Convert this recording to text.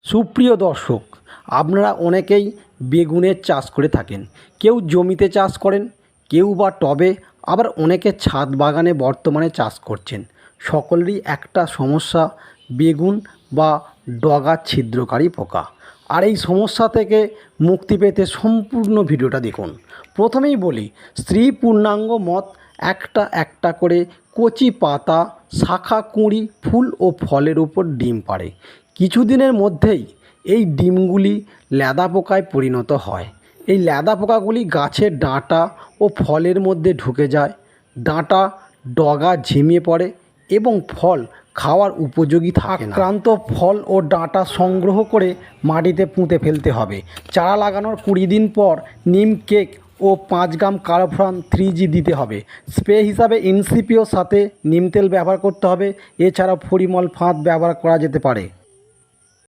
সুপ্রিয় দর্শক, আপনারা অনেকেই বেগুনের চাষ করে থাকেন। কেউ জমিতে চাষ করেন, কেউ বা টবে, আবার অনেকে ছাদ বাগানে বর্তমানে চাষ করছেন। সকলেরই একটা সমস্যা, বেগুন বা ডগা ছিদ্রকারী পোকা। আর এই সমস্যা থেকে মুক্তি পেতে সম্পূর্ণ ভিডিওটা দেখুন। প্রথমেই বলি, স্ত্রী পূর্ণাঙ্গ মত একটা একটা করে কচি পাতা, শাখা, কুঁড়ি, ফুল ও ফলের উপর ডিম পাড়ে। কিছুদিনের মধ্যেই এই ডিমগুলি ল্যাদা পোকায় পরিণত হয়। এই ল্যাদা পোকাগুলি গাছের ডাঁটা ও ফলের মধ্যে ঢুকে যায়। ডাঁটা, ডগা ঝিমিয়ে পড়ে এবং ফল খাওয়ার উপযোগী থাকে না। আক্রান্ত ফল ও ডাঁটা সংগ্রহ করে মাটিতে পুঁতে ফেলতে হবে। চারা লাগানোর 20 দিন পর নিম কেক ও 5 গ্রাম কার্বোফ্রান 3G দিতে হবে। স্প্রে হিসাবে ইনসিপিওর সাথে নিম তেল ব্যবহার করতে হবে। এছাড়াও পরিমল ফাঁদ ব্যবহার করা যেতে পারে।